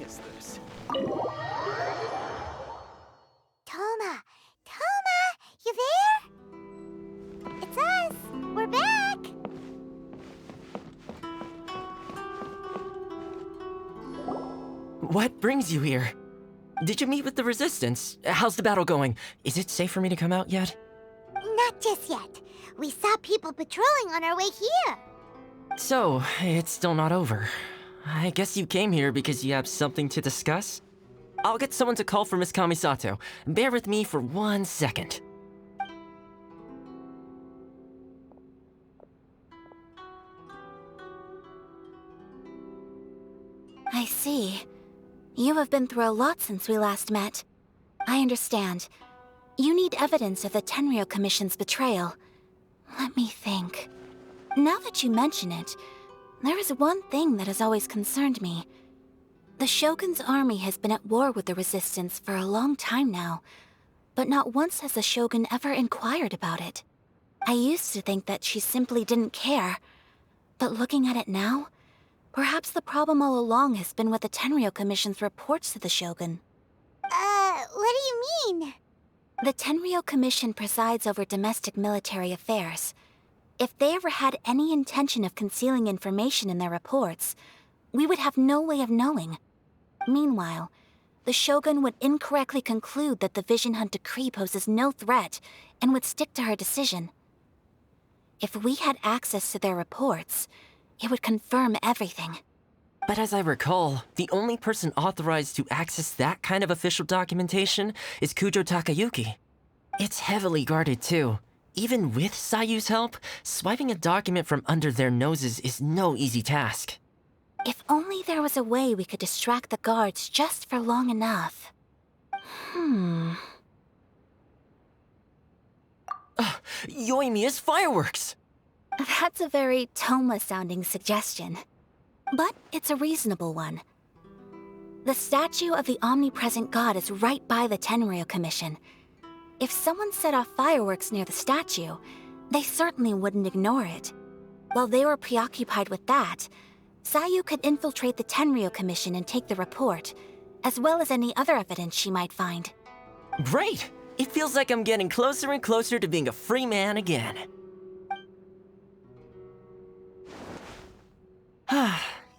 is this? Toma! Toma! You there? It's us! We're back! What brings you here? Did you meet with the Resistance? How's the battle going? Is it safe for me to come out yet? Not just yet. We saw people patrolling on our way here. So, it's still not over. I guess you came here because you have something to discuss? I'll get someone to call for Miss Kamisato. Bear with me for 1 second. I see. You have been through a lot since we last met. I understand. You need evidence of the Tenryou Commission's betrayal. Let me think. Now that you mention it, there is one thing that has always concerned me. The Shogun's army has been at war with the Resistance for a long time now, but not once has the Shogun ever inquired about it. I used to think that she simply didn't care, but looking at it now, perhaps the problem all along has been with the Tenryou Commission's reports to the Shogun. What do you mean? The Tenryou Commission presides over domestic military affairs. If they ever had any intention of concealing information in their reports, we would have no way of knowing. Meanwhile, the Shogun would incorrectly conclude that the Vision Hunt decree poses no threat and would stick to her decision. If we had access to their reports, it would confirm everything. But as I recall, the only person authorized to access that kind of official documentation is Kujo Takayuki. It's heavily guarded too. Even with Sayu's help, swiping a document from under their noses is no easy task. If only there was a way we could distract the guards just for long enough. Yoimiya's fireworks! That's a very Toma-sounding suggestion. But it's a reasonable one. The statue of the omnipresent god is right by the Tenryou Commission. If someone set off fireworks near the statue, they certainly wouldn't ignore it. While they were preoccupied with that, Sayu could infiltrate the Tenryou Commission and take the report, as well as any other evidence she might find. Great! It feels like I'm getting closer and closer to being a free man again.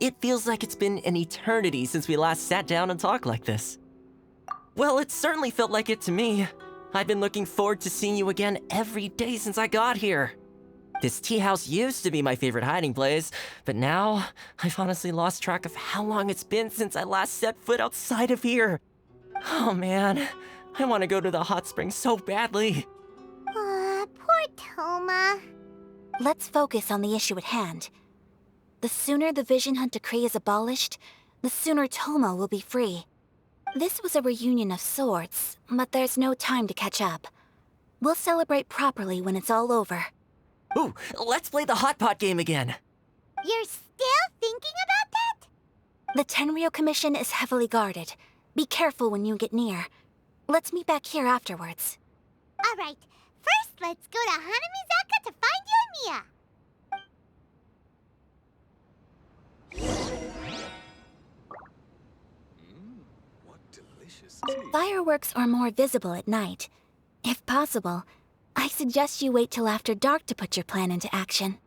It feels like it's been an eternity since we last sat down and talked like this. Well, it certainly felt like it to me. I've been looking forward to seeing you again every day since I got here. This tea house used to be my favorite hiding place, but now I've honestly lost track of how long it's been since I last set foot outside of here. Oh man, I want to go to the hot springs so badly. Poor Toma. Let's focus on the issue at hand. The sooner the Vision Hunt decree is abolished, the sooner Toma will be free. This was a reunion of sorts, but there's no time to catch up. We'll celebrate properly when it's all over. Ooh, let's play the hot pot game again. You're still thinking about that? The Tenryou Commission is heavily guarded. Be careful when you get near. Let's meet back here afterwards. Alright, first let's go to Hanamizaka to find Yoimiya. What delicious tea. Fireworks are more visible at night. If possible, I suggest you wait till after dark to put your plan into action.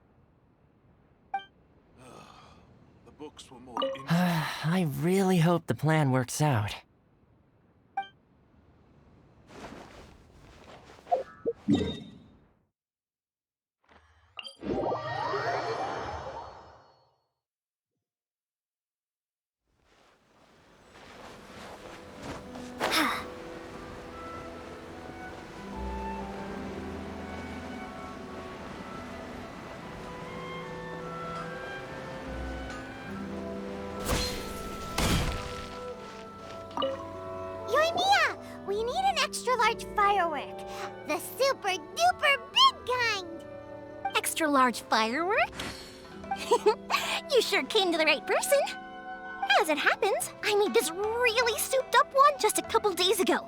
The books were more interesting. I really hope the plan works out. Yoimiya, we need an extra-large firework. The super-duper big kind. Extra-large firework? You sure came to the right person. As it happens, I made this really souped-up one just a couple days ago.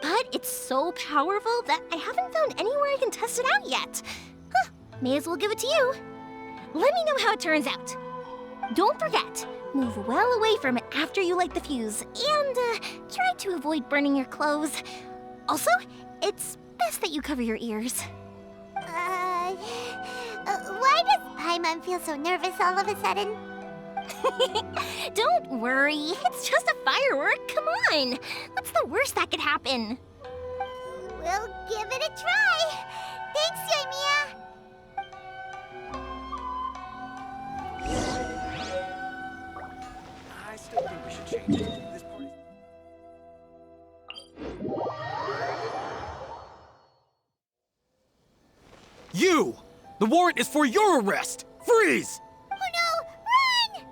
But it's so powerful that I haven't found anywhere I can test it out yet. May as well give it to you. Let me know how it turns out. Don't forget, Move well away from it after you light the fuse, and try to avoid burning your clothes. Also, it's best that you cover your ears. Why does Paimon feel so nervous all of a sudden? Don't worry, it's just a firework. Come on. What's the worst that could happen? We'll give it a try. Thanks, Yoimiya. I still think we should change it. This party. You! The warrant is for your arrest! Freeze! Oh no! Run!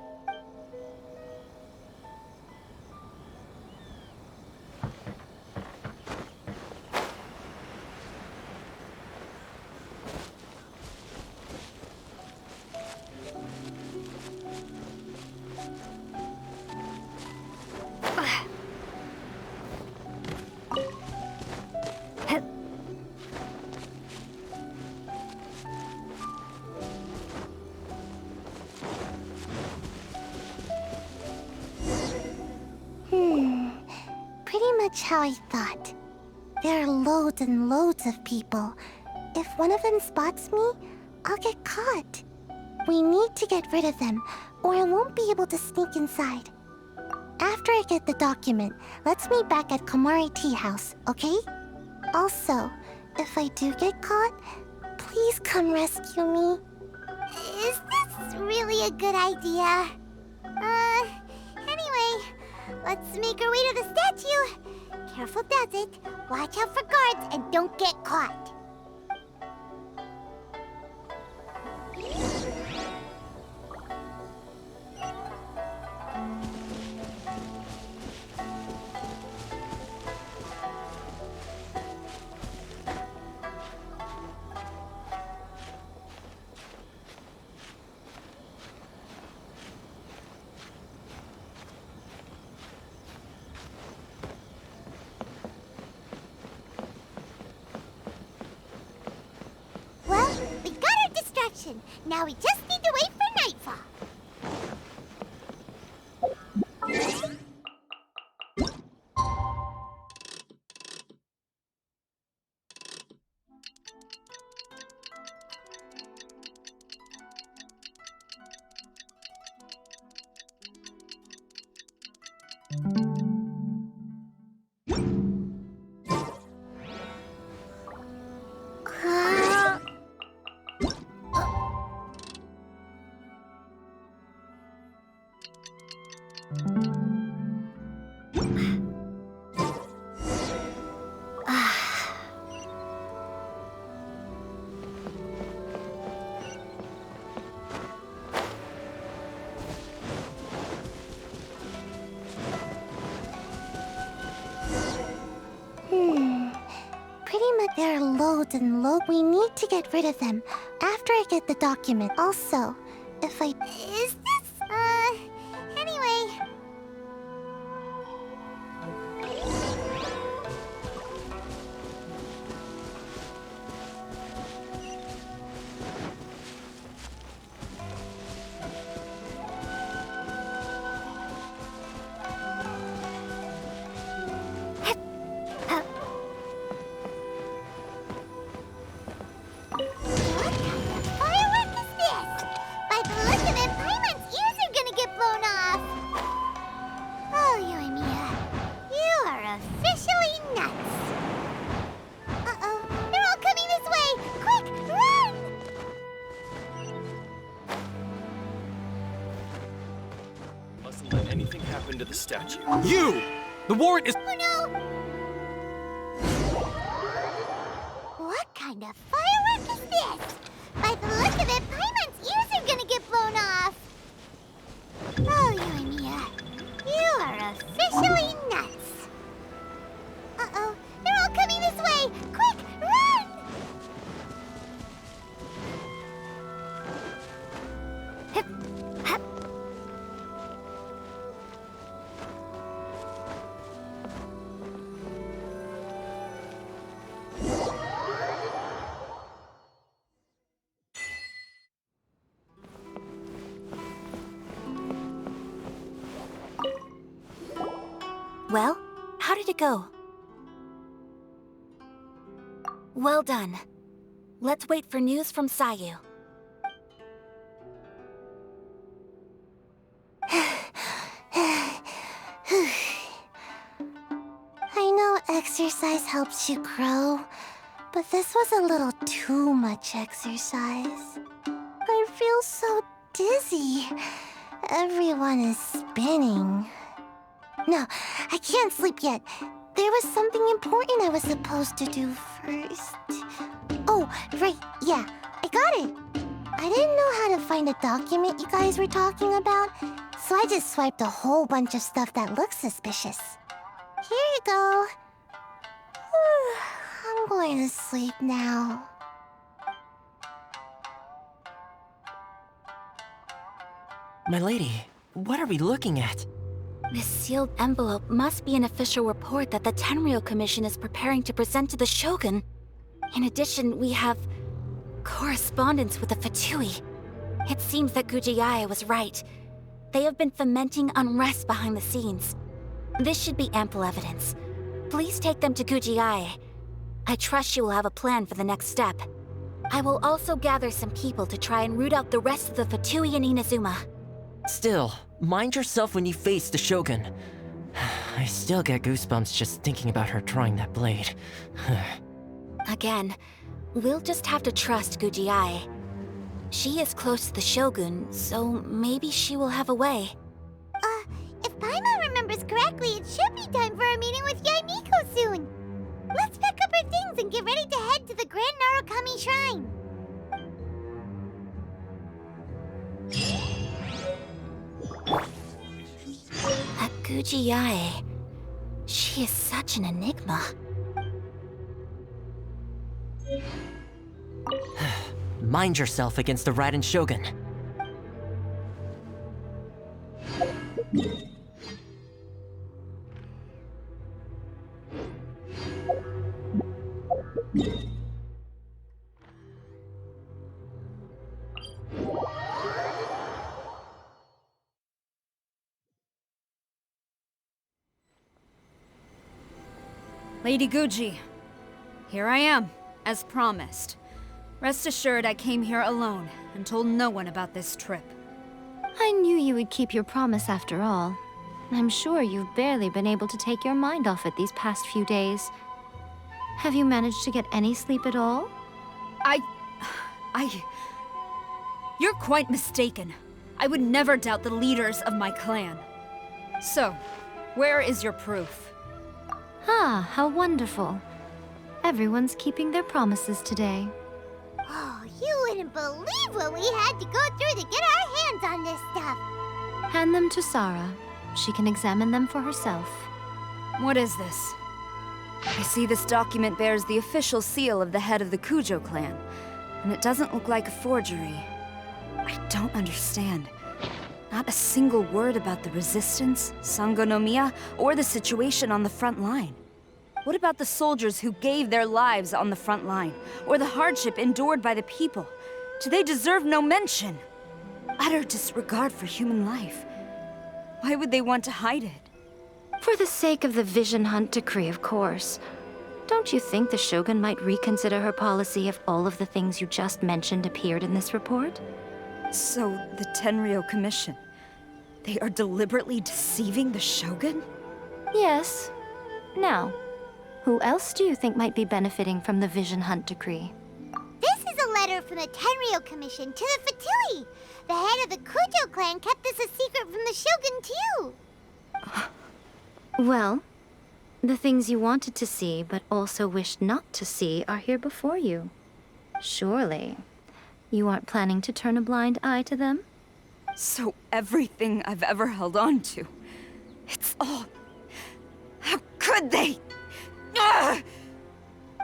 Pretty much how I thought. There are loads and loads of people. If one of them spots me, I'll get caught. We need to get rid of them, or I won't be able to sneak inside. After I get the document, let's meet back at Komari Tea House, okay? Also, if I do get caught, please come rescue me. Is this really a good idea? Anyway, let's make our way to the statue. Careful does it. Watch out for guards and don't get caught. Well, we got our distraction. Now we just need to wait for nightfall. Pretty much there are loads and loads. We need to get rid of them after I get the document. Also, if I... Is this... Anyway... What kind of firework is this? By the look of it, Paimon's ears are gonna get blown off. Oh, Yoimiya, you are officially nuts. Uh-oh, they're all coming this way. Quick, run! Mustn't let anything happen to the statue. You! The warrant is... Oh no! What kind of firework is this? By the look of it, Paimon's ears are gonna get blown off. Oh, Yoimiya, you are officially nuts. Uh-oh, they're all coming this way. Quick, run! Hip, hop. Well, how did it go? Well done. Let's wait for news from Sayu. I know exercise helps you grow, but this was a little too much exercise. I feel so dizzy. Everyone is spinning. No, I can't sleep yet. There was something important I was supposed to do first. Oh, right, yeah, I got it. I didn't know how to find a document you guys were talking about, so I just swiped a whole bunch of stuff that looks suspicious. Here you go. I'm going to sleep now. My lady, what are we looking at? This sealed envelope must be an official report that the Tenryou Commission is preparing to present to the Shogun. In addition, we have correspondence with the Fatui. It seems that Gujiae was right. They have been fomenting unrest behind the scenes. This should be ample evidence. Please take them to Gujiae. I trust you will have a plan for the next step. I will also gather some people to try and root out the rest of the Fatui and Inazuma. Still, mind yourself when you face the Shogun. I still get goosebumps just thinking about her drawing that blade. Again, we'll just have to trust Gujiae. She is close to the Shogun, so maybe she will have a way. If Paimon remembers correctly, it should be time for a meeting with Yaimiko soon. Let's pack up our things and get ready to head to the Grand Narukami Shrine. That Gujiae, she is such an enigma. Mind yourself against the Raiden Shogun. Lady Guji, here I am, as promised. Rest assured I came here alone and told no one about this trip. I knew you would keep your promise after all. I'm sure you've barely been able to take your mind off it these past few days. Have you managed to get any sleep at all? You're quite mistaken. I would never doubt the leaders of my clan. So, where is your proof? Ah, how wonderful. Everyone's keeping their promises today. Oh, you wouldn't believe what we had to go through to get our hands on this stuff. Hand them to Sarah. She can examine them for herself. What is this? I see this document bears the official seal of the head of the Kujo clan, and it doesn't look like a forgery. I don't understand. Not a single word about the resistance, Sangonomiya, or the situation on the front line. What about the soldiers who gave their lives on the front line, or the hardship endured by the people? Do they deserve no mention? Utter disregard for human life. Why would they want to hide it? For the sake of the Vision Hunt decree, of course. Don't you think the Shogun might reconsider her policy if all of the things you just mentioned appeared in this report? So, the Tenryou Commission, they are deliberately deceiving the Shogun? Yes. Now, who else do you think might be benefiting from the Vision Hunt decree? This is a letter from the Tenryou Commission to the Fatui. The head of the Kujo clan kept this a secret from the Shogun, too. Well, the things you wanted to see but also wished not to see are here before you. Surely, you aren't planning to turn a blind eye to them? So everything I've ever held on to, it's all... How could they? Ugh!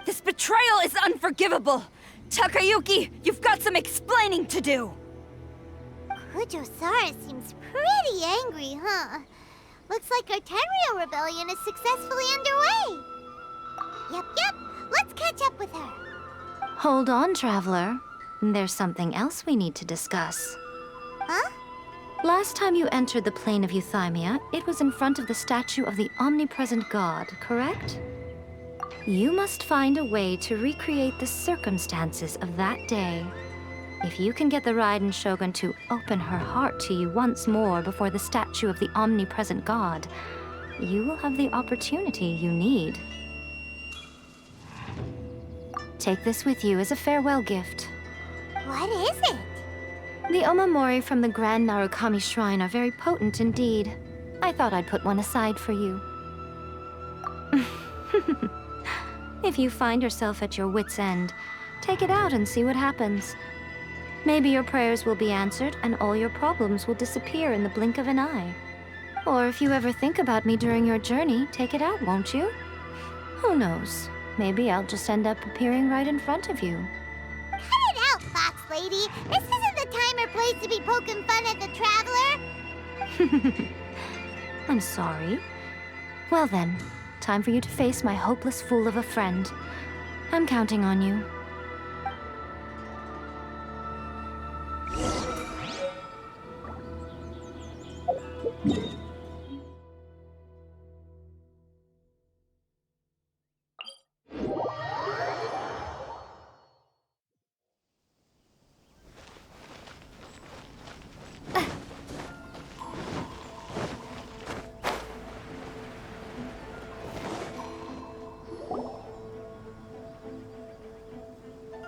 This betrayal is unforgivable! Takayuki, you've got some explaining to do! Kujo-Sara seems pretty angry, huh? Looks like our Tenryou rebellion is successfully underway. Yep, let's catch up with her. Hold on, Traveler. There's something else we need to discuss. Huh? Last time you entered the plane of Euthymia, it was in front of the statue of the Omnipresent God, correct? You must find a way to recreate the circumstances of that day. If you can get the Raiden Shogun to open her heart to you once more before the statue of the Omnipresent God, you will have the opportunity you need. Take this with you as a farewell gift. What is it? The omamori from the Grand Narukami Shrine are very potent indeed. I thought I'd put one aside for you. If you find yourself at your wit's end, take it out and see what happens. Maybe your prayers will be answered and all your problems will disappear in the blink of an eye. Or if you ever think about me during your journey, take it out, won't you? Who knows? Maybe I'll just end up appearing right in front of you. Cut it out, Fox Lady. This isn't the time or place to be poking fun at the Traveler. I'm sorry. Well then, time for you to face my hopeless fool of a friend. I'm counting on you.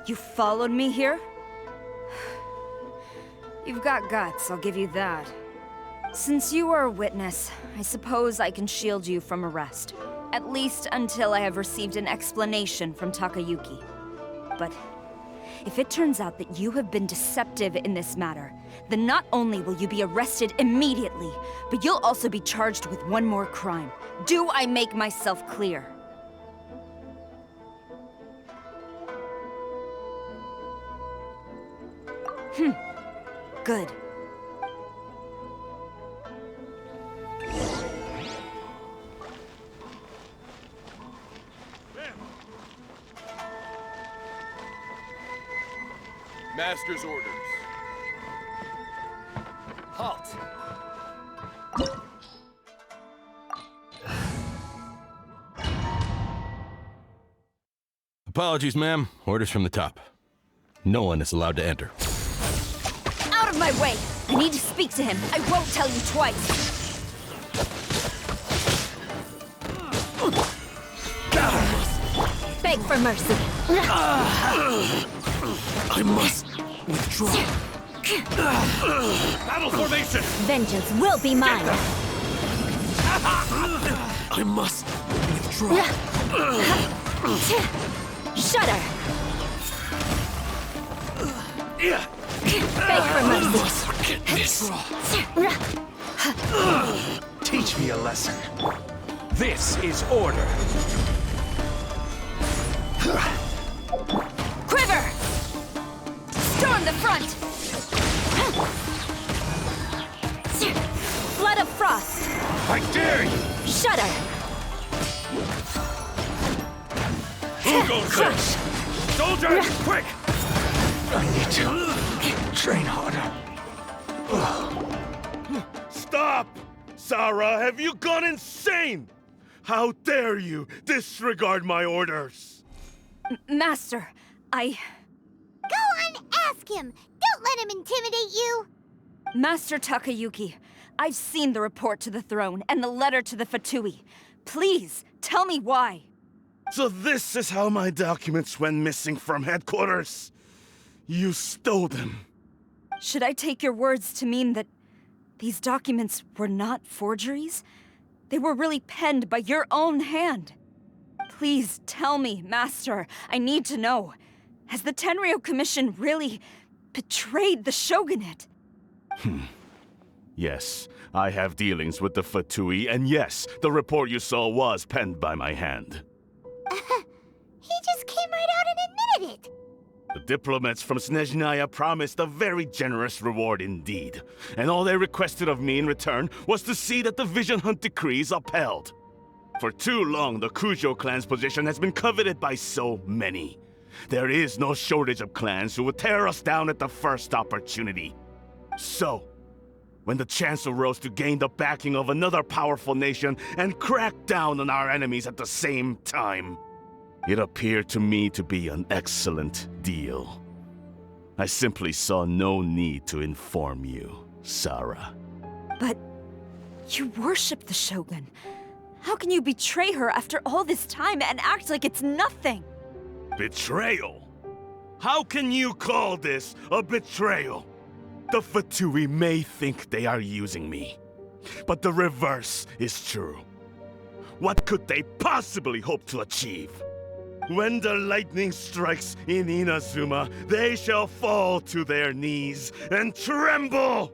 You followed me here? You've got guts, I'll give you that. Since you are a witness, I suppose I can shield you from arrest. At least until I have received an explanation from Takayuki. But if it turns out that you have been deceptive in this matter, then not only will you be arrested immediately, but you'll also be charged with one more crime. Do I make myself clear? Good. Master's orders. Halt! Apologies, ma'am. Orders from the top. No one is allowed to enter. Out of my way! I need to speak to him. I won't tell you twice. Beg for mercy. I must withdraw. Battle formation! Vengeance will be mine. I must withdraw. Shudder. Beg for mercy. Teach me a lesson. This is order. Quiver! Storm the front! Flood of frost! I dare you! Shudder! Who goes Crush! there? Soldiers, quick! I need to train harder. Stop! Sarah, have you gone insane? How dare you disregard my orders? Master, I... Go on, ask him. Don't let him intimidate you. Master Takayuki, I've seen the report to the throne and the letter to the Fatui. Please, tell me why. So this is how my documents went missing from headquarters. You stole them. Should I take your words to mean that these documents were not forgeries? They were really penned by your own hand. Please tell me, Master. I need to know. Has the Tenryou Commission really betrayed the Shogunate? Yes, I have dealings with the Fatui, and yes, the report you saw was penned by my hand. He just came right out and admitted it. The diplomats from Snezhnaya promised a very generous reward indeed, and all they requested of me in return was to see that the Vision Hunt decrees upheld. For too long, the Kujo clan's position has been coveted by so many. There is no shortage of clans who would tear us down at the first opportunity. So, when the chance arose to gain the backing of another powerful nation and crack down on our enemies at the same time. It appeared to me to be an excellent deal. I simply saw no need to inform you, Sarah. But you worship the Shogun. How can you betray her after all this time and act like it's nothing? Betrayal? How can you call this a betrayal? The Fatui may think they are using me, but the reverse is true. What could they possibly hope to achieve? When the lightning strikes in Inazuma, they shall fall to their knees and tremble,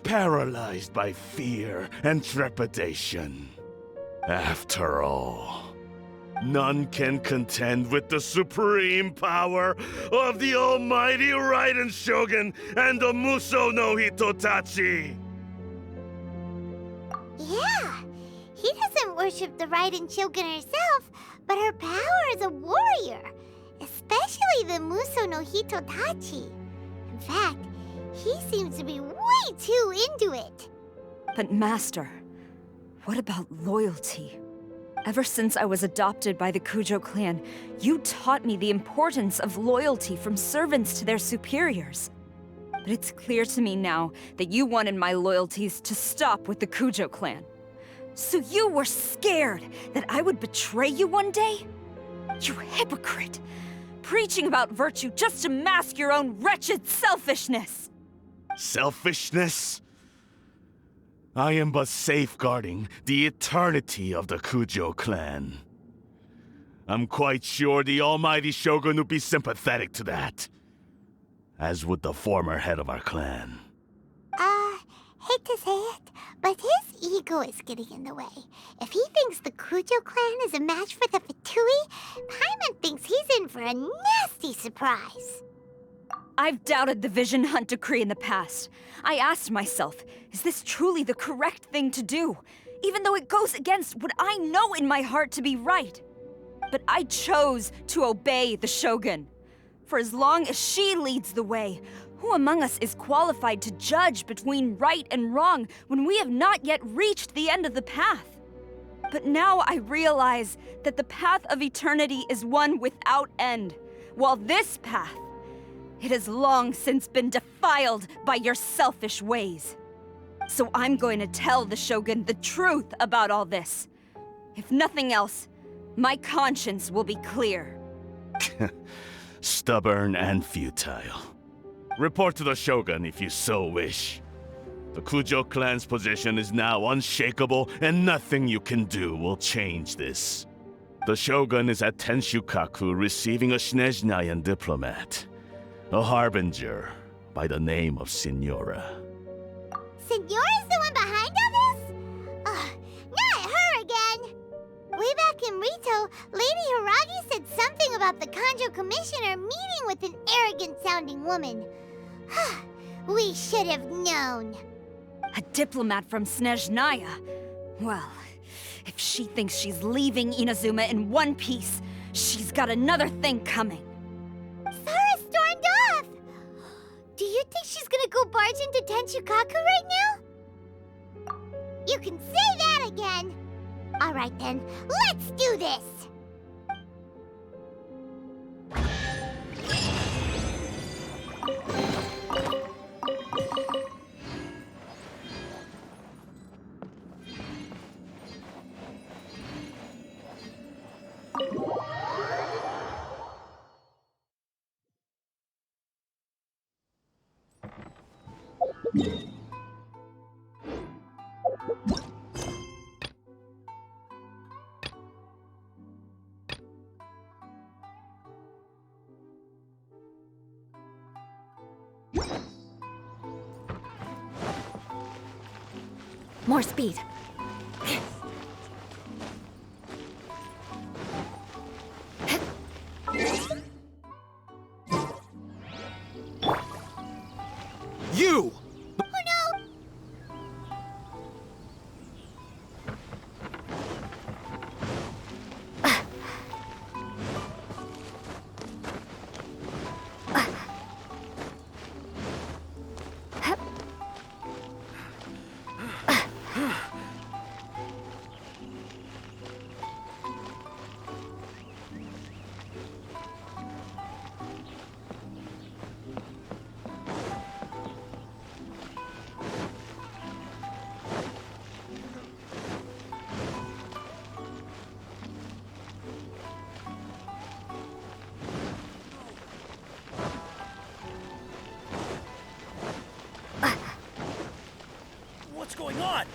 paralyzed by fear and trepidation. After all, none can contend with the supreme power of the almighty Raiden Shogun and the Muso no Hitotachi! Yeah, he doesn't worship the Raiden Shogun herself, but her power as a warrior, especially the Muso no Hitotachi. In fact, he seems to be way too into it. But Master, what about loyalty? Ever since I was adopted by the Kujo clan, you taught me the importance of loyalty from servants to their superiors. But it's clear to me now that you wanted my loyalties to stop with the Kujo clan. So you were scared that I would betray you one day? You hypocrite! Preaching about virtue just to mask your own wretched selfishness! Selfishness? I am but safeguarding the eternity of the Kujo clan. I'm quite sure the almighty Shogun would be sympathetic to that. As would the former head of our clan. Hate to say it, but his ego is getting in the way. If he thinks the Kujo clan is a match for the Fatui, Paimon thinks he's in for a nasty surprise. I've doubted the Vision Hunt decree in the past. I asked myself, is this truly the correct thing to do? Even though it goes against what I know in my heart to be right. But I chose to obey the Shogun. For as long as she leads the way, who among us is qualified to judge between right and wrong when we have not yet reached the end of the path? But now I realize that the path of eternity is one without end, while this path, it has long since been defiled by your selfish ways. So I'm going to tell the Shogun the truth about all this. If nothing else, my conscience will be clear. Stubborn and futile. Report to the Shogun if you so wish. The Kujo clan's position is now unshakable, and nothing you can do will change this. The Shogun is at Tenshukaku receiving a Snezhnayan diplomat, a harbinger by the name of Signora. Signora's the one behind all this? Ugh, not her again! Way back in Rito, Lady Hiragi said something about the Kanjo Commissioner meeting with an arrogant-sounding woman. We should have known. A diplomat from Snezhnaya? Well, if she thinks she's leaving Inazuma in one piece, she's got another thing coming. Sarah stormed off! Do you think she's gonna go barge into Tenshukaku right now? You can say that again! Alright then, let's do this! More speed. You! What?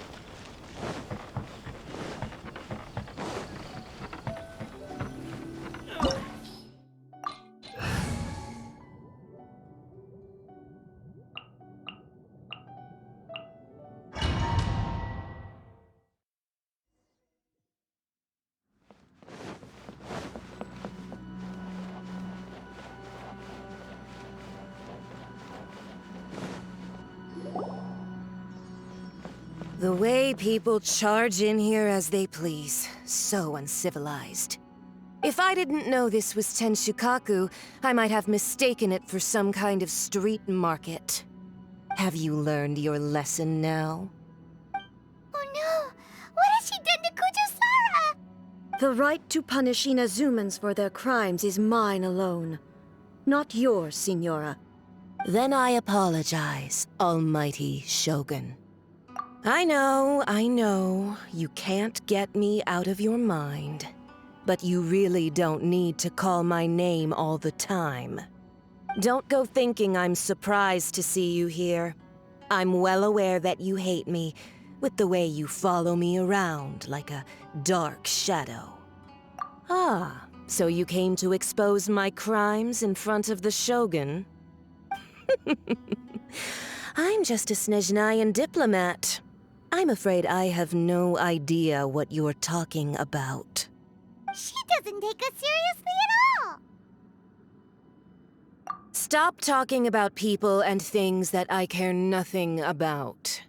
The way people charge in here as they please. So uncivilized. If I didn't know this was Tenshukaku, I might have mistaken it for some kind of street market. Have you learned your lesson now? Oh no! What has she done to Kujo-Sara? The right to punish Inazumans for their crimes is mine alone. Not yours, Signora. Then I apologize, Almighty Shogun. I know, you can't get me out of your mind. But you really don't need to call my name all the time. Don't go thinking I'm surprised to see you here. I'm well aware that you hate me, with the way you follow me around like a dark shadow. Ah, so you came to expose my crimes in front of the Shogun? I'm just a Snezhnayan diplomat. I'm afraid I have no idea what you're talking about. She doesn't take us seriously at all! Stop talking about people and things that I care nothing about.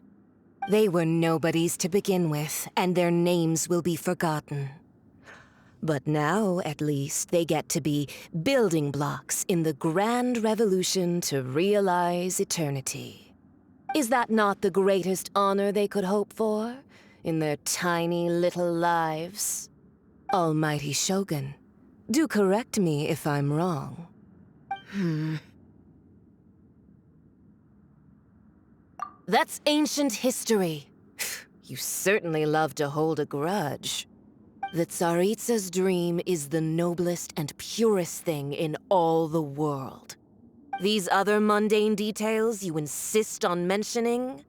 They were nobodies to begin with, and their names will be forgotten. But now, at least, they get to be building blocks in the grand revolution to realize eternity. Is that not the greatest honor they could hope for in their tiny little lives? Almighty Shogun, do correct me if I'm wrong. That's ancient history. You certainly love to hold a grudge. The Tsaritsa's dream is the noblest and purest thing in all the world. These other mundane details you insist on mentioning,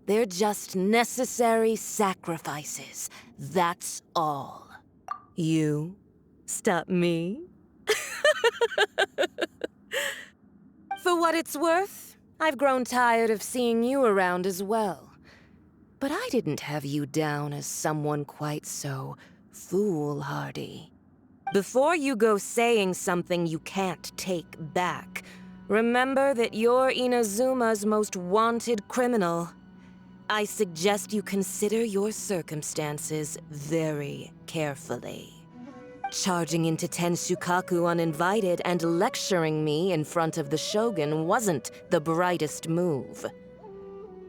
they're just necessary sacrifices. That's all. You stop me? For what it's worth, I've grown tired of seeing you around as well. But I didn't have you down as someone quite so foolhardy. Before you go saying something you can't take back, remember that you're Inazuma's most wanted criminal. I suggest you consider your circumstances very carefully. Charging into Tenshukaku uninvited and lecturing me in front of the Shogun wasn't the brightest move.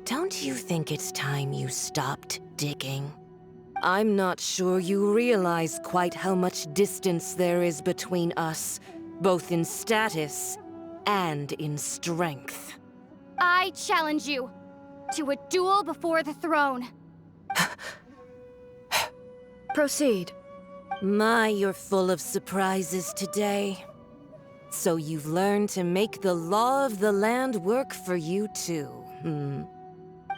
Don't you think it's time you stopped digging? I'm not sure you realize quite how much distance there is between us, both in status and in strength. I challenge you to a duel before the throne. Proceed. My, you're full of surprises today. So you've learned to make the law of the land work for you too,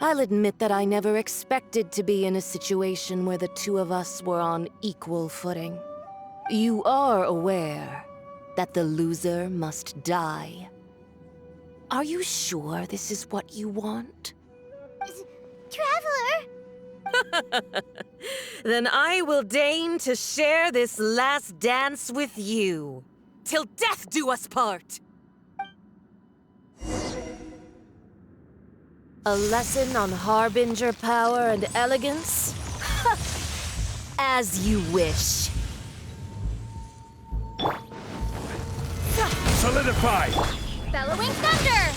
I'll admit that I never expected to be in a situation where the two of us were on equal footing. You are aware that the loser must die. Are you sure this is what you want? Traveler! Then I will deign to share this last dance with you. Till death do us part! A lesson on Harbinger power and elegance? As you wish. Solidify! Bellowing Thunder!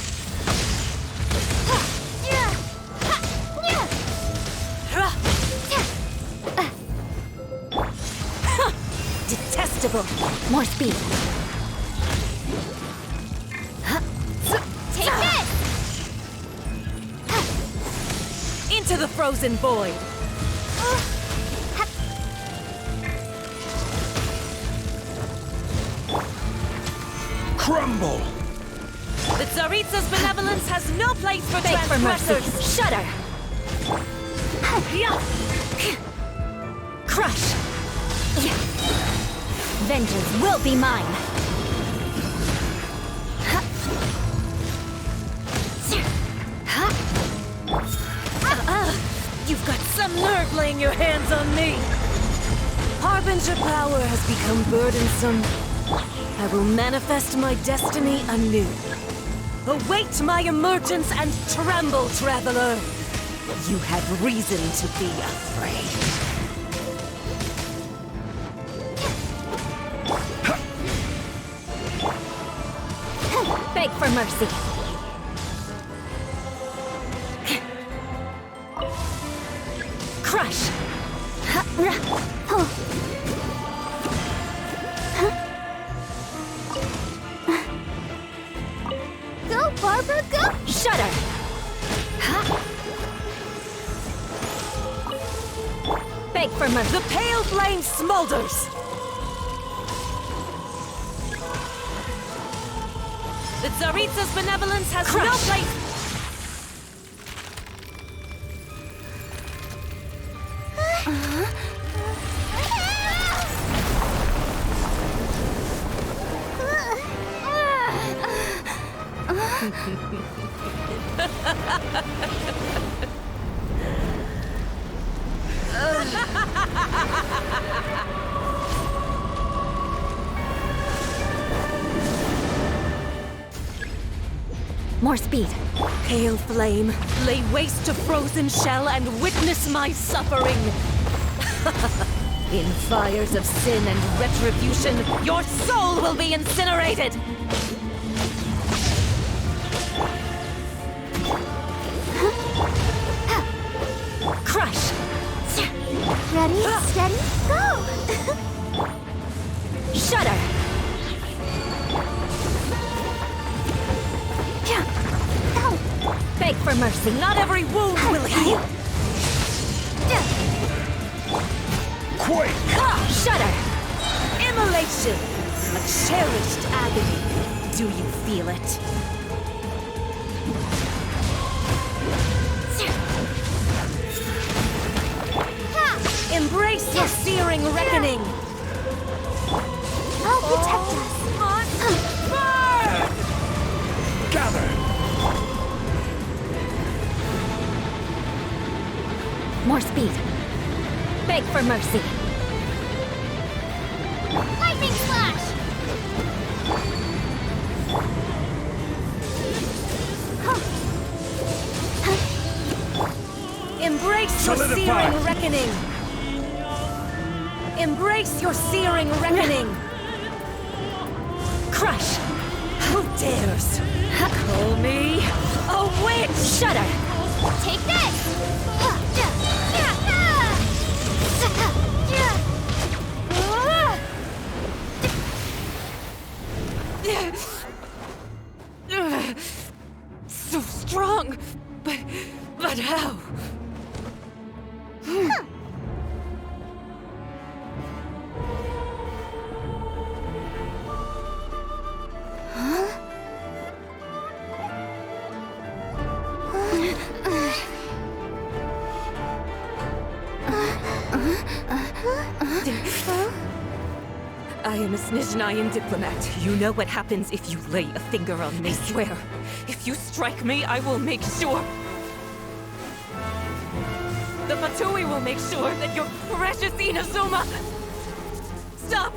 Detestable! More speed. Take this! Into the frozen void! Crumble! The Tsaritsa's benevolence has no place for Beg for mercy. transgressors! Shudder! Crush! Vengeance will be mine! You've got some nerve laying your hands on me! Harbinger power has become burdensome. I will manifest my destiny anew. Await my emergence and tremble, traveler! You have reason to be afraid. Beg for mercy. Crush! Go, Barbara, go! Shudder! Beg for mercy. The pale flame smolders! The Tsaritsa's benevolence has no place. More speed. Pale flame, lay waste to frozen shell and witness my suffering. In fires of sin and retribution, your soul will be incinerated! Crush! Ready, steady, go! Shudder! Beg for mercy. Not every wound will heal! Quake! Shudder! Immolation! A cherished agony. Do you feel it? Embrace your searing reckoning! I'll protect us. Gather! More speed. Beg for mercy. Lightning slash! Embrace your Solidify. searing reckoning! Embrace your searing reckoning! Crush! Who dares call me a witch? Shudder! Take this! So strong, but how? I am a Snezhnayan diplomat. You know what happens if you lay a finger on me. I swear, if you strike me, I will make sure. The Fatui will make sure that your precious Inazuma... Stop!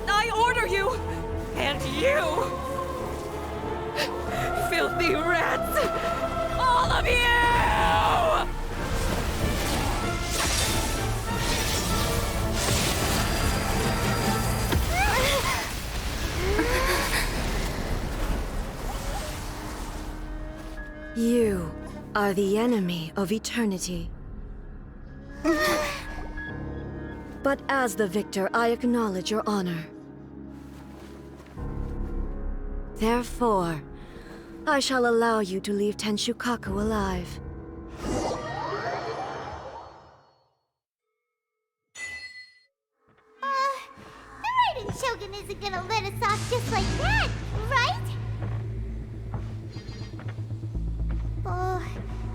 I order you! And you! Filthy rats! All of you! You are the enemy of eternity. But as the victor, I acknowledge your honor. Therefore, I shall allow you to leave Tenshukaku alive. The Raiden Shogun isn't gonna let us off just like that, right? Oh,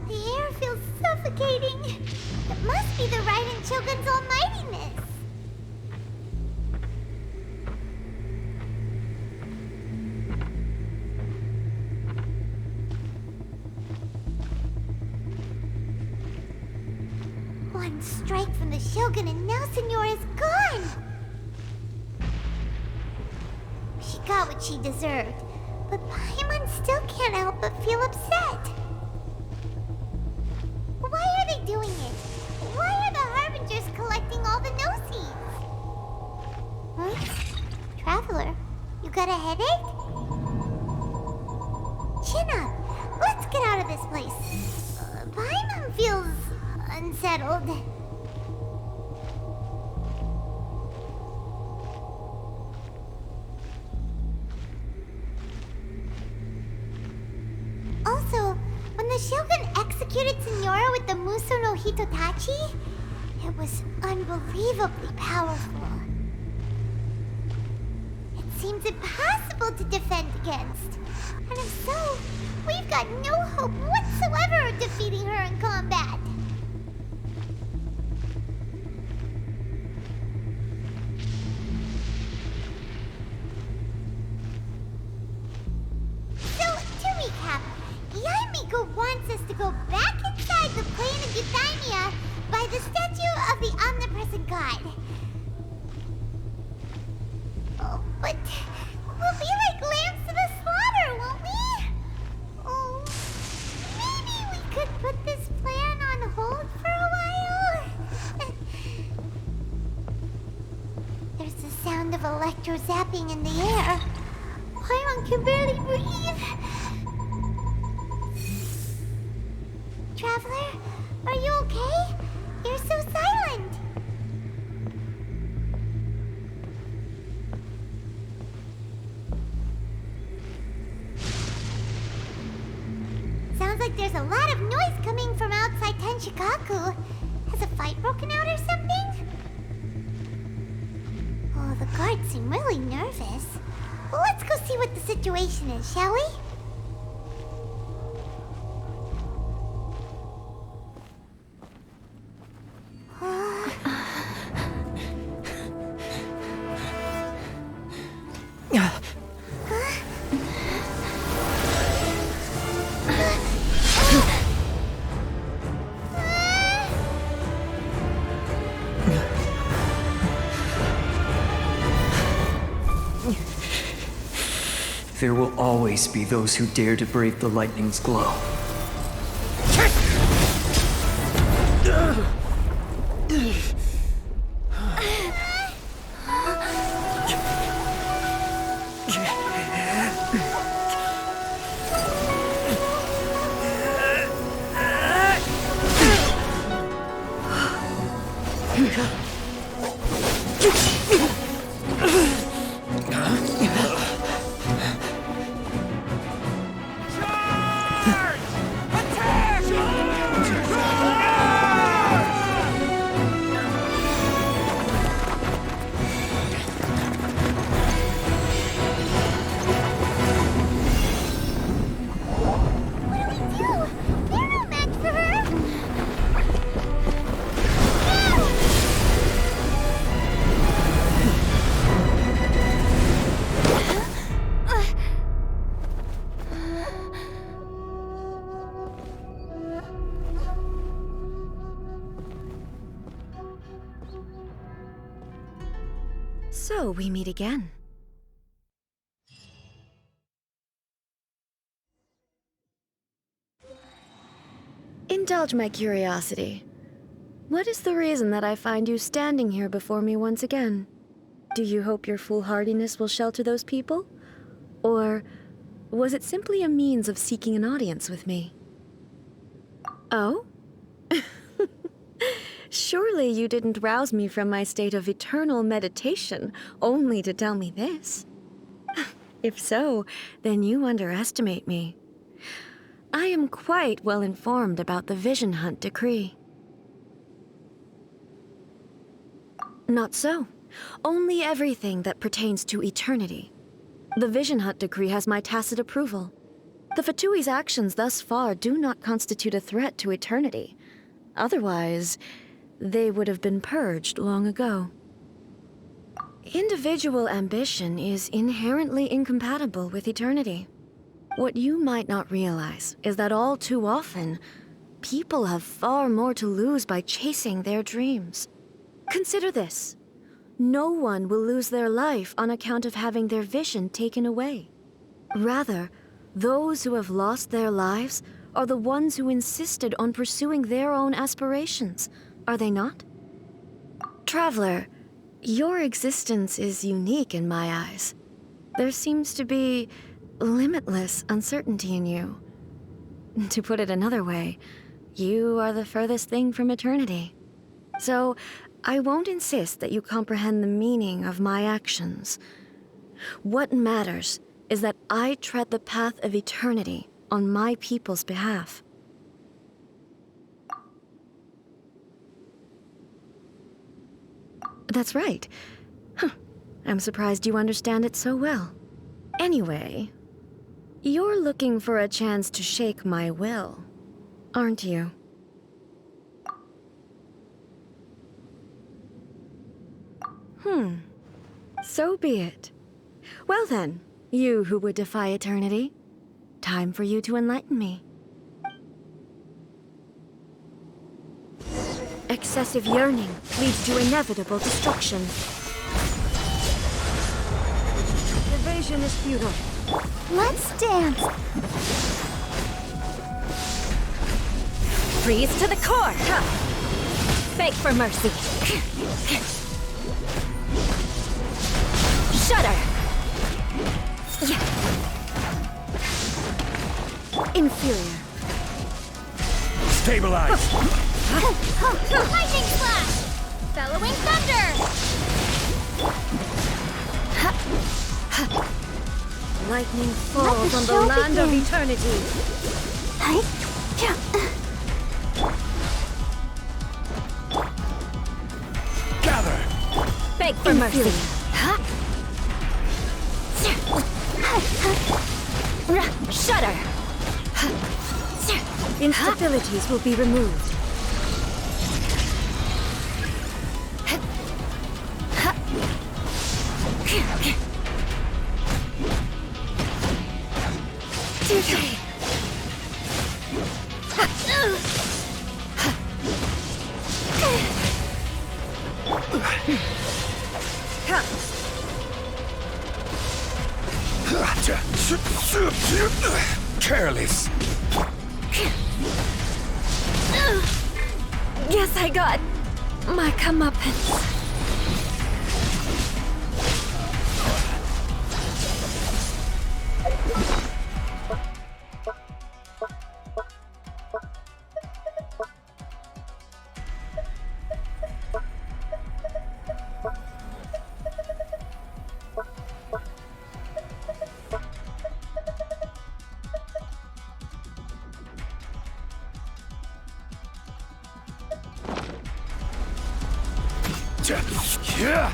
the air feels suffocating. suffocating. It must be the Raiden Shogun's almightiness. One strike from the Shogun and now Signora's gone! She got what she deserved, but Paimon still can't help but feel upset. Why are they doing it? Why are the Harbingers collecting all the no-seeds? Huh? Traveler, you got a headache? Chin up. Let's get out of this place. Paimon feels unsettled. Also, when the Shogun executed Signora with the Muso no Hitotachi, it was unbelievably powerful. It seems impossible to defend against. And if so, we've got no hope whatsoever of defeating her in combat. So, to recap, Yaimiko wants us to go back inside the plane of Euthymia by the statue of the Omnipresent God. Oh, but we'll be like lambs to the slaughter, won't we? Oh, maybe we could put this plan on hold for a while? There's the sound of electro zapping in the air. Paimon can barely breathe. Traveler, are you okay? You're so silent. Sounds like there's a lot of noise coming from outside Tenshikaku. Has a fight broken out or something? Oh, the guards seem really nervous. Well, let's go see what the situation is, shall we? There will always be those who dare to brave the lightning's glow. So we meet again. Indulge my curiosity. What is the reason that I find you standing here before me once again? Do you hope your foolhardiness will shelter those people? Or was it simply a means of seeking an audience with me? Oh? Surely you didn't rouse me from my state of eternal meditation only to tell me this. If so, then you underestimate me. I am quite well informed about the Vision Hunt decree. Not so. Only everything that pertains to eternity. The Vision Hunt decree has my tacit approval. The Fatui's actions thus far do not constitute a threat to eternity. Otherwise, they would have been purged long ago. Individual ambition is inherently incompatible with eternity. What you might not realize is that all too often, people have far more to lose by chasing their dreams. Consider this. No one will lose their life on account of having their vision taken away. Rather, those who have lost their lives are the ones who insisted on pursuing their own aspirations, are they not? Traveler, your existence is unique in my eyes. There seems to be limitless uncertainty in you. To put it another way, you are the furthest thing from eternity. So, I won't insist that you comprehend the meaning of my actions. What matters is that I tread the path of eternity on my people's behalf. That's right. I'm surprised you understand it so well. Anyway, you're looking for a chance to shake my will, aren't you? So be it. Well then, you who would defy eternity, time for you to enlighten me. Excessive yearning leads to inevitable destruction. Evasion is futile. Let's dance! Freeze to the core! Beg for mercy! Shudder! Inferior. Stabilize! Lightning slash! Bellowing thunder! Lightning falls on the land of eternity. Gather! Beg for mercy! Shudder! Instabilities will be removed. Careless. Guess I got my comeuppance. Yeah.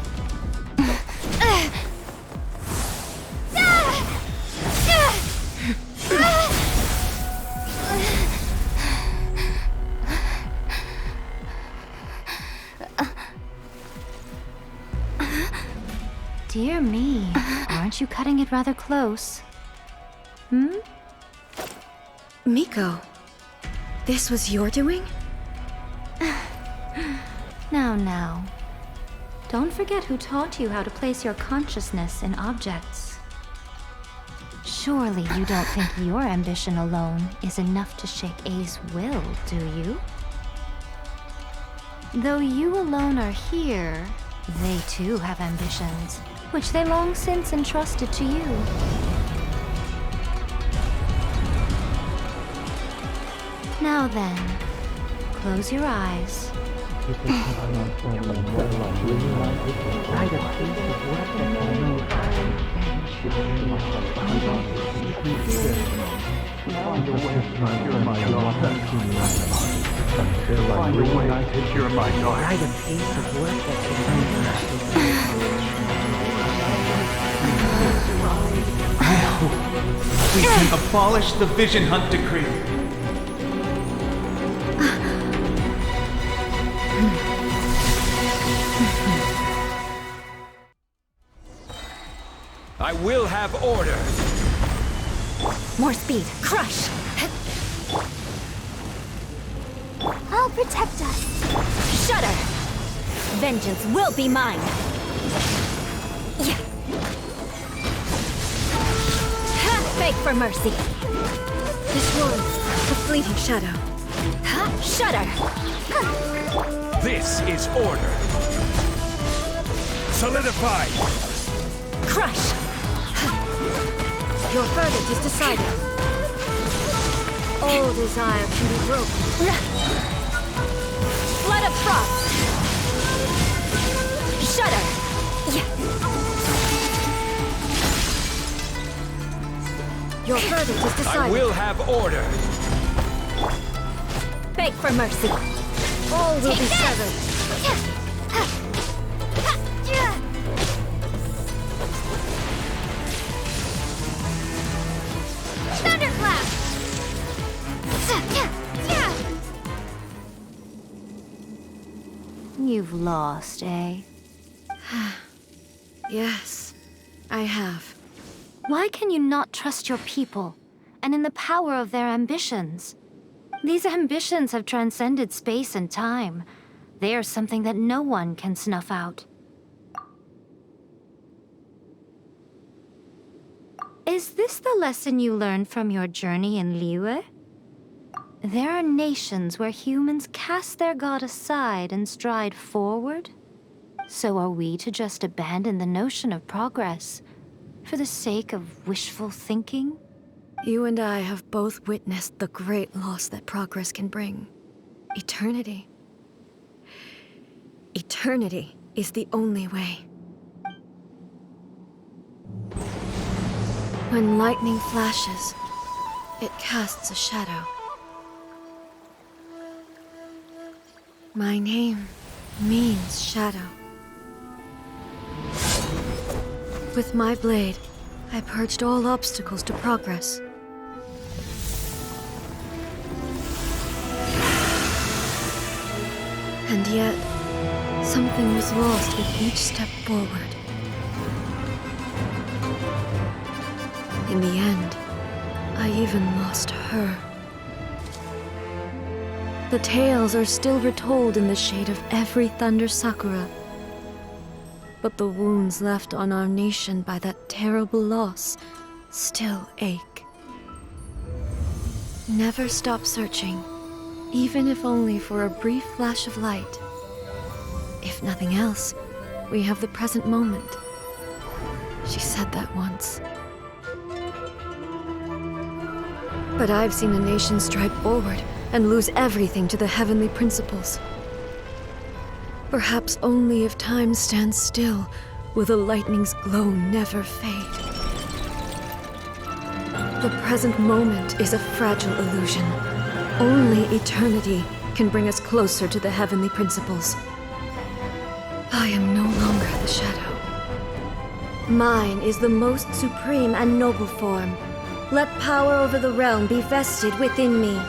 Dear me, aren't you cutting it rather close? Miko, this was your doing? Now. Don't forget who taught you how to place your consciousness in objects. Surely you don't think your ambition alone is enough to shake A's will, do you? Though you alone are here, they too have ambitions, which they long since entrusted to you. Now then, close your eyes. We can abolish the Vision Hunt Decree. I will have order. More speed. Crush! I'll protect us. Shudder! Vengeance will be mine! Yeah. Beg for mercy! This one, a fleeting shadow. Shudder! This is order. Solidify! Crush! Your verdict is decided. All desire can be broken. Flood of frost! Shudder! Your verdict is decided. I will have order. Beg for mercy. All will be severed. Thunderclap! You've lost, eh? Yes, I have. Why can you not trust your people, and in the power of their ambitions? These ambitions have transcended space and time. They are something that no one can snuff out. Is this the lesson you learned from your journey in Liyue? There are nations where humans cast their god aside and stride forward. So are we to just abandon the notion of progress for the sake of wishful thinking? You and I have both witnessed the great loss that progress can bring. Eternity. Eternity is the only way. When lightning flashes, it casts a shadow. My name means shadow. With my blade, I purged all obstacles to progress. And yet, something was lost with each step forward. In the end, I even lost her. The tales are still retold in the shade of every Thunder Sakura. But the wounds left on our nation by that terrible loss still ache. Never stop searching, even if only for a brief flash of light. If nothing else, we have the present moment. She said that once. But I've seen a nation stride forward and lose everything to the heavenly principles. Perhaps only if time stands still will the lightning's glow never fade. The present moment is a fragile illusion. Only eternity can bring us closer to the heavenly principles. I am no longer the shadow. Mine is the most supreme and noble form. Let power over the realm be vested within me.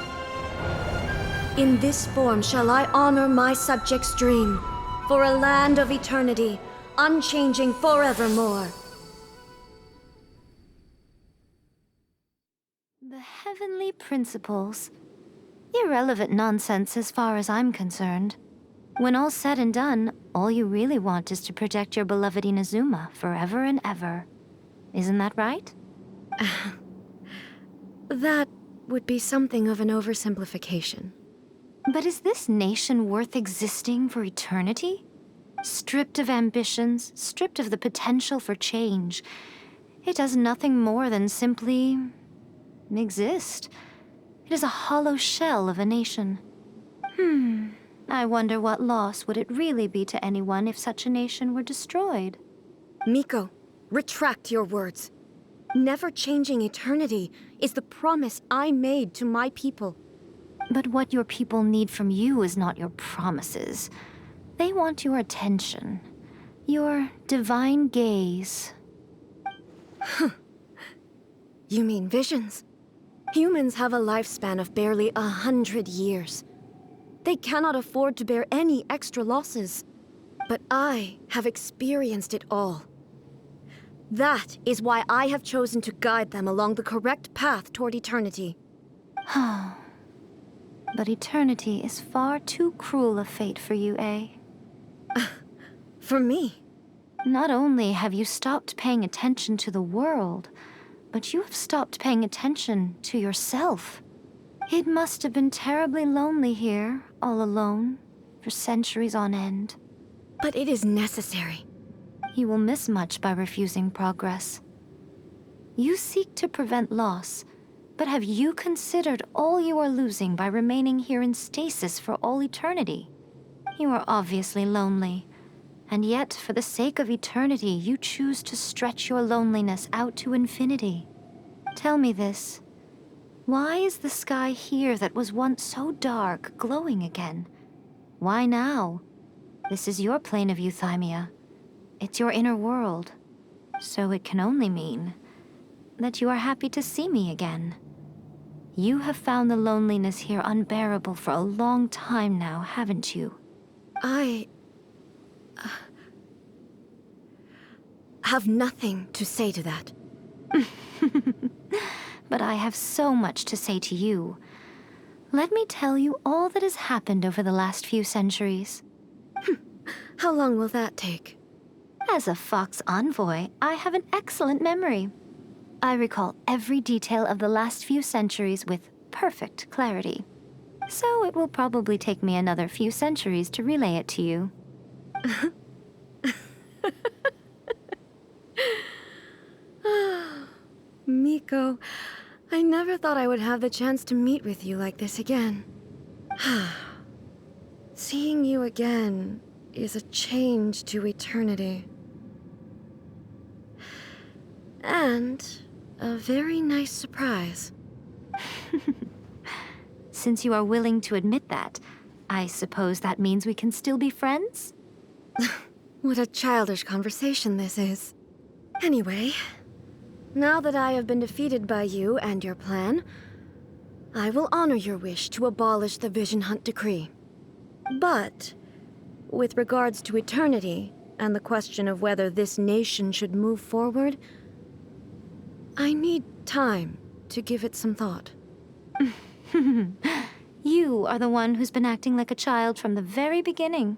In this form shall I honor my subjects' dream, for a land of eternity, unchanging forevermore. The heavenly principles. Irrelevant nonsense as far as I'm concerned. When all's said and done, all you really want is to protect your beloved Inazuma forever and ever. Isn't that right? That would be something of an oversimplification. But is this nation worth existing for eternity? Stripped of ambitions, stripped of the potential for change, it does nothing more than simply exist. It is a hollow shell of a nation. I wonder what loss would it really be to anyone if such a nation were destroyed? Miko, retract your words. Never changing eternity is the promise I made to my people. But what your people need from you is not your promises. They want your attention. Your divine gaze. You mean visions? Humans have a lifespan of barely 100 years. They cannot afford to bear any extra losses. But I have experienced it all. That is why I have chosen to guide them along the correct path toward eternity. But eternity is far too cruel a fate for you, eh? For me? Not only have you stopped paying attention to the world, but you have stopped paying attention to yourself. It must have been terribly lonely here, all alone, for centuries on end. But it is necessary. You will miss much by refusing progress. You seek to prevent loss, but have you considered all you are losing by remaining here in stasis for all eternity? You are obviously lonely, and yet for the sake of eternity, you choose to stretch your loneliness out to infinity. Tell me this. Why is the sky here that was once so dark glowing again? Why now? This is your plane of euthymia. It's your inner world. So it can only mean that you are happy to see me again. You have found the loneliness here unbearable for a long time now, haven't you? I have nothing to say to that. But I have so much to say to you. Let me tell you all that has happened over the last few centuries. How long will that take? As a Fox envoy, I have an excellent memory. I recall every detail of the last few centuries with perfect clarity. So it will probably take me another few centuries to relay it to you. Miko, I never thought I would have the chance to meet with you like this again. Seeing you again is a change to eternity. And a very nice surprise. Since you are willing to admit that, I suppose that means we can still be friends? What a childish conversation this is. Anyway, now that I have been defeated by you and your plan, I will honor your wish to abolish the Vision Hunt Decree. But, with regards to eternity, and the question of whether this nation should move forward, I need time to give it some thought. You are the one who's been acting like a child from the very beginning.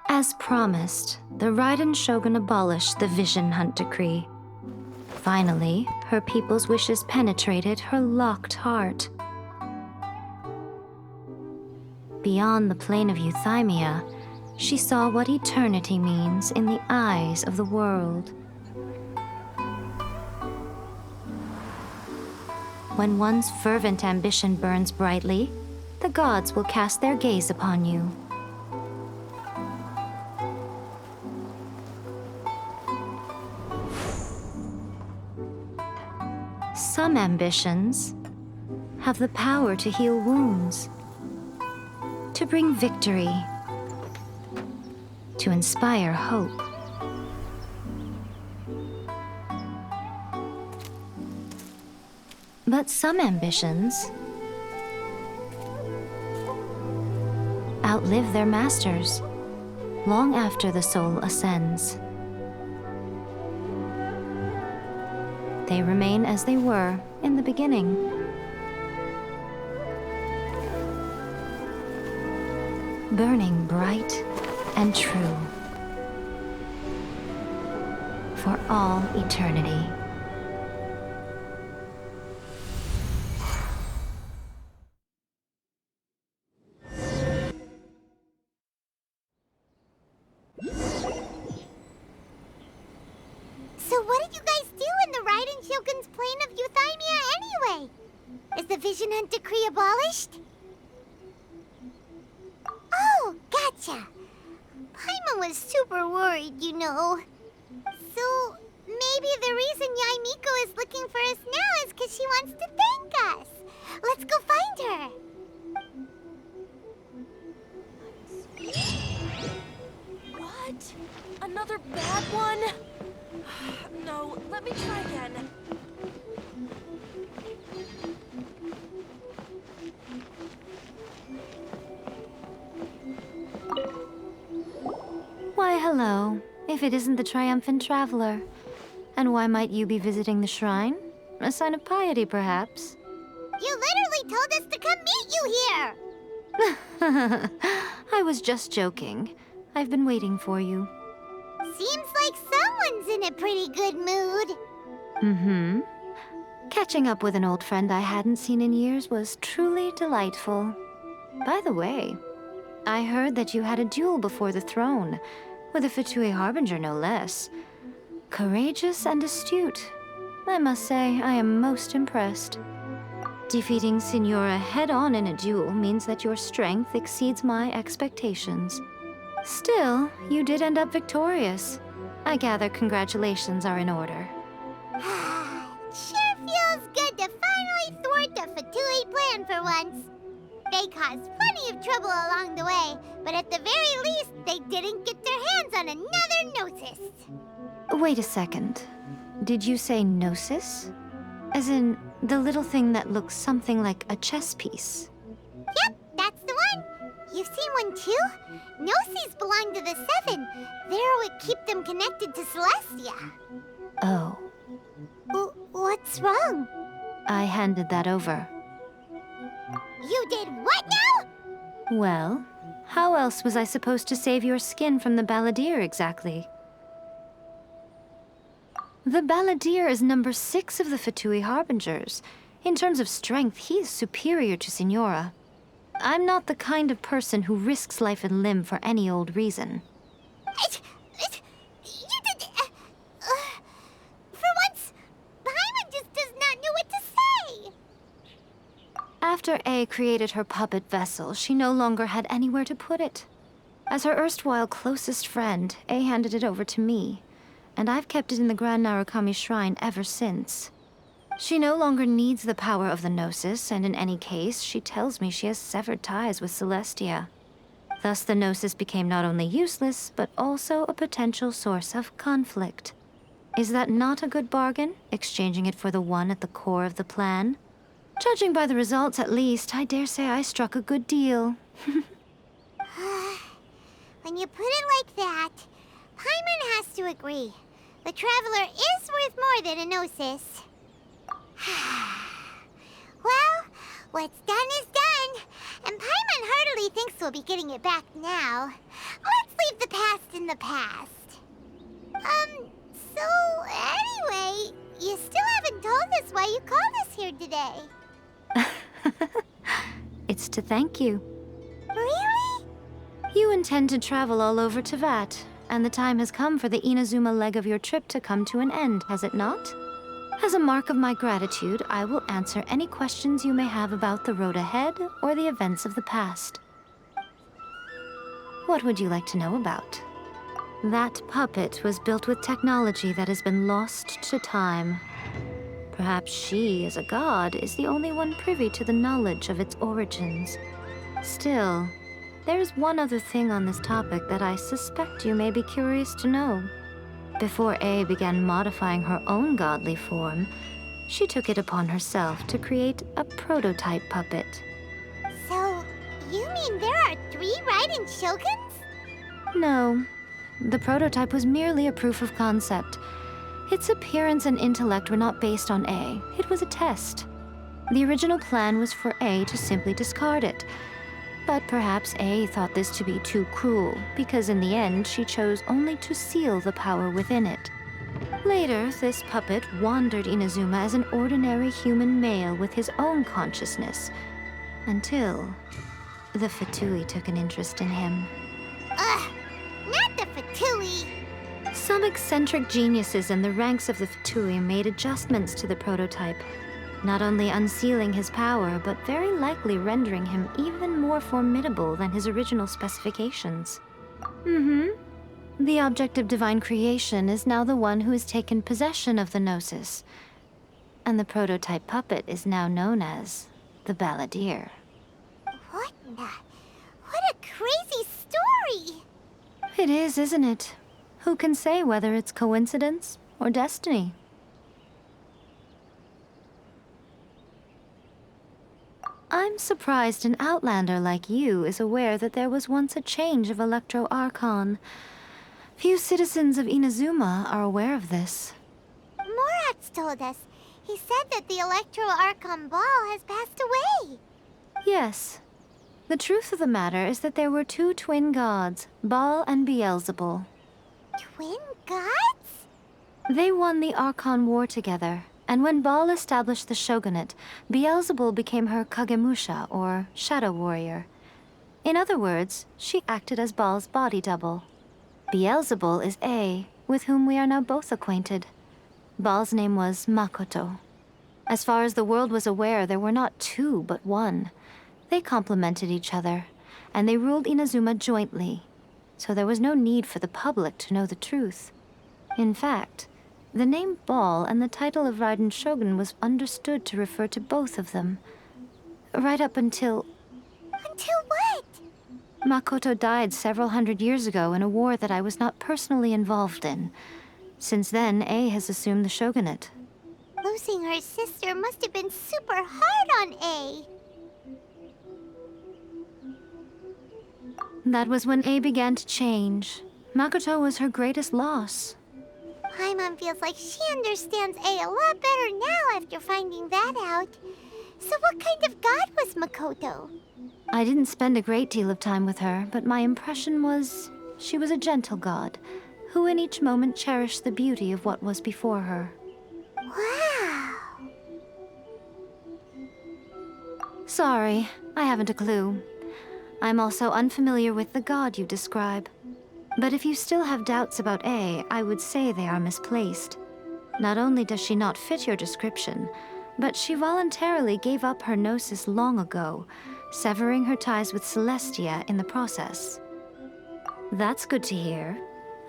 As promised, the Raiden Shogun abolished the Vision Hunt Decree. Finally, her people's wishes penetrated her locked heart. Beyond the plane of euthymia, she saw what eternity means in the eyes of the world. When one's fervent ambition burns brightly, the gods will cast their gaze upon you. Some ambitions have the power to heal wounds, to bring victory, to inspire hope. But some ambitions outlive their masters long after the soul ascends. They remain as they were in the beginning. Burning bright and true for all eternity. So what did you guys do in the Raiden Shogun's plane of euthymia anyway? Is the Vision Hunt Decree abolished? Oh, gotcha. Paimon was super worried, you know. So maybe the reason Yaimiko is looking for us now is because she wants to thank us. Let's go find her. What? Another bad one? No, let me try again. Why, hello. If it isn't the triumphant traveler. And why might you be visiting the shrine? A sign of piety, perhaps? You literally told us to come meet you here! I was just joking. I've been waiting for you. Seems like someone's in a pretty good mood. Mm-hmm. Catching up with an old friend I hadn't seen in years was truly delightful. By the way, I heard that you had a duel before the throne, with a Fatui Harbinger no less. Courageous and astute. I must say, I am most impressed. Defeating Signora head-on in a duel means that your strength exceeds my expectations. Still, you did end up victorious. I gather congratulations are in order. Sure feels good to finally thwart the Fatui plan for once. They caused plenty of trouble along the way, but at the very least, they didn't get their hands on another Gnosis. Wait a second. Did you say Gnosis? As in, the little thing that looks something like a chess piece? Yep, that's the one. You've seen one too? Gnosis belong to the Seven. They're what keep them connected to Celestia. Oh. What's wrong? I handed that over. You did what now? Well, how else was I supposed to save your skin from the Balladeer exactly? The Balladeer is number 6 of the Fatui Harbingers. In terms of strength, he is superior to Signora. I'm not the kind of person who risks life and limb for any old reason. You did... for once, Paimon just does not know what to say. After A created her puppet vessel, she no longer had anywhere to put it. As her erstwhile closest friend, A handed it over to me, and I've kept it in the Grand Narukami Shrine ever since. She no longer needs the power of the Gnosis, and in any case, she tells me she has severed ties with Celestia. Thus, the Gnosis became not only useless, but also a potential source of conflict. Is that not a good bargain, exchanging it for the one at the core of the plan? Judging by the results, at least, I dare say I struck a good deal. When you put it like that, Paimon has to agree. The Traveler is worth more than a Gnosis. Well, what's done is done, and Paimon heartily thinks we'll be getting it back now. Let's leave the past in the past. So anyway, you still haven't told us why you called us here today. It's to thank you. Really? You intend to travel all over Teyvat, and the time has come for the Inazuma leg of your trip to come to an end, has it not? As a mark of my gratitude, I will answer any questions you may have about the road ahead or the events of the past. What would you like to know about? That puppet was built with technology that has been lost to time. Perhaps she, as a god, is the only one privy to the knowledge of its origins. Still, there's one other thing on this topic that I suspect you may be curious to know. Before A began modifying her own godly form, she took it upon herself to create a prototype puppet. So, you mean there are 3 Raiden Shoguns? No. The prototype was merely a proof of concept. Its appearance and intellect were not based on A. It was a test. The original plan was for A to simply discard it. But perhaps A thought this to be too cruel, because in the end she chose only to seal the power within it. Later, this puppet wandered Inazuma as an ordinary human male with his own consciousness, until the Fatui took an interest in him. Ugh, not the Fatui! Some eccentric geniuses in the ranks of the Fatui made adjustments to the prototype, not only unsealing his power, but very likely rendering him even more formidable than his original specifications. The object of divine creation is now the one who has taken possession of the Gnosis, and the prototype puppet is now known as the Balladeer. What a crazy story! It is, isn't it? Who can say whether it's coincidence or destiny? I'm surprised an outlander like you is aware that there was once a change of Electro Archon. Few citizens of Inazuma are aware of this. Morax told us. He said that the Electro Archon Ball has passed away. Yes. The truth of the matter is that there were two twin gods, Baal and Beelzebul. Twin gods? They won the Archon War together, and when Baal established the shogunate, Beelzebul became her Kagemusha, or shadow warrior. In other words, she acted as Baal's body double. Beelzebul is A, with whom we are now both acquainted. Baal's name was Makoto. As far as the world was aware, there were not two, but one. They complemented each other, and they ruled Inazuma jointly, so there was no need for the public to know the truth. In fact, the name Baal and the title of Raiden Shogun was understood to refer to both of them. Right up until... Until what? Makoto died several hundred years ago in a war that I was not personally involved in. Since then, A has assumed the shogunate. Losing her sister must have been super hard on A. That was when A began to change. Makoto was her greatest loss. Paimon feels like she understands A lot better now after finding that out. So what kind of god was Makoto? I didn't spend a great deal of time with her, but my impression was she was a gentle god, who in each moment cherished the beauty of what was before her. Wow! Sorry, I haven't a clue. I'm also unfamiliar with the god you describe. But if you still have doubts about A, I would say they are misplaced. Not only does she not fit your description, but she voluntarily gave up her gnosis long ago, severing her ties with Celestia in the process. That's good to hear.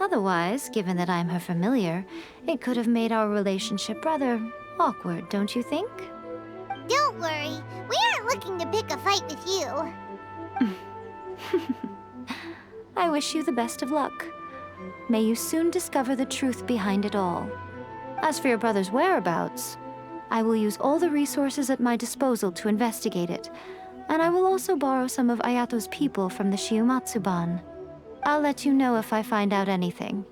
Otherwise, given that I'm her familiar, it could have made our relationship rather awkward, don't you think? Don't worry, we aren't looking to pick a fight with you. I wish you the best of luck. May you soon discover the truth behind it all. As for your brother's whereabouts, I will use all the resources at my disposal to investigate it, and I will also borrow some of Ayato's people from the Shiumatsuban. I'll let you know if I find out anything.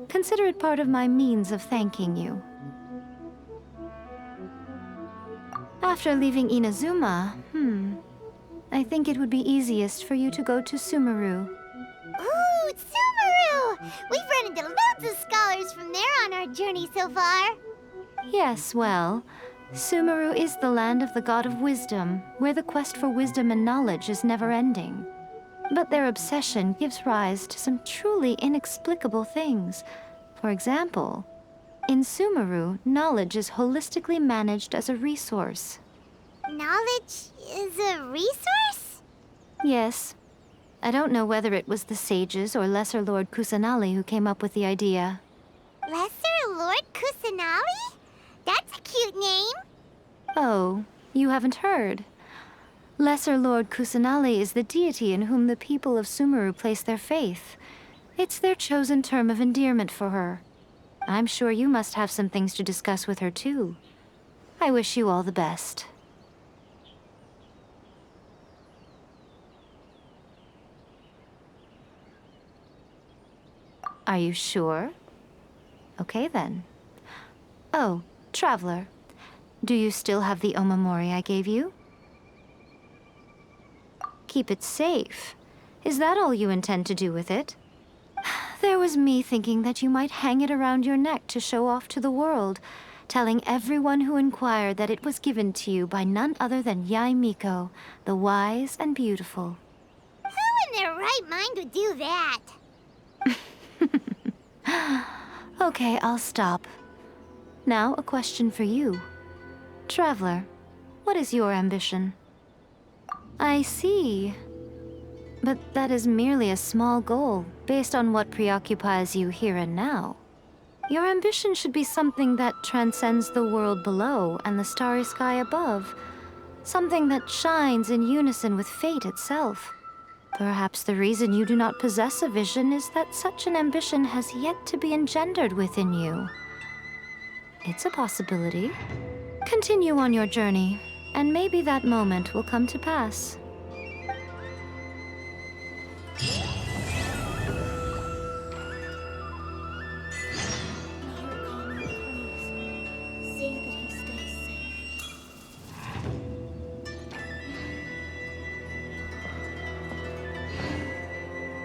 Consider it part of my means of thanking you. After leaving Inazuma, I think it would be easiest for you to go to Sumeru. Ooh, Sumeru! We've run into loads of scholars from there on our journey so far. Yes, well, Sumeru is the land of the god of wisdom, where the quest for wisdom and knowledge is never-ending. But their obsession gives rise to some truly inexplicable things. For example, in Sumeru, knowledge is holistically managed as a resource. Knowledge is a resource? Yes. I don't know whether it was the sages or Lesser Lord Kusanali who came up with the idea. Lesser Lord Kusanali? That's a cute name. Oh, you haven't heard. Lesser Lord Kusanali is the deity in whom the people of Sumeru place their faith. It's their chosen term of endearment for her. I'm sure you must have some things to discuss with her too. I wish you all the best. Are you sure? Okay then. Oh, Traveler, do you still have the Omamori I gave you? Keep it safe. Is that all you intend to do with it? There was me thinking that you might hang it around your neck to show off to the world, telling everyone who inquired that it was given to you by none other than Yae Miko, the wise and beautiful. Who in their right mind would do that? Okay, I'll stop. Now, a question for you. Traveler, what is your ambition? I see. But that is merely a small goal, based on what preoccupies you here and now. Your ambition should be something that transcends the world below and the starry sky above. Something that shines in unison with fate itself. Perhaps the reason you do not possess a vision is that such an ambition has yet to be engendered within you. It's a possibility. Continue on your journey, and maybe that moment will come to pass.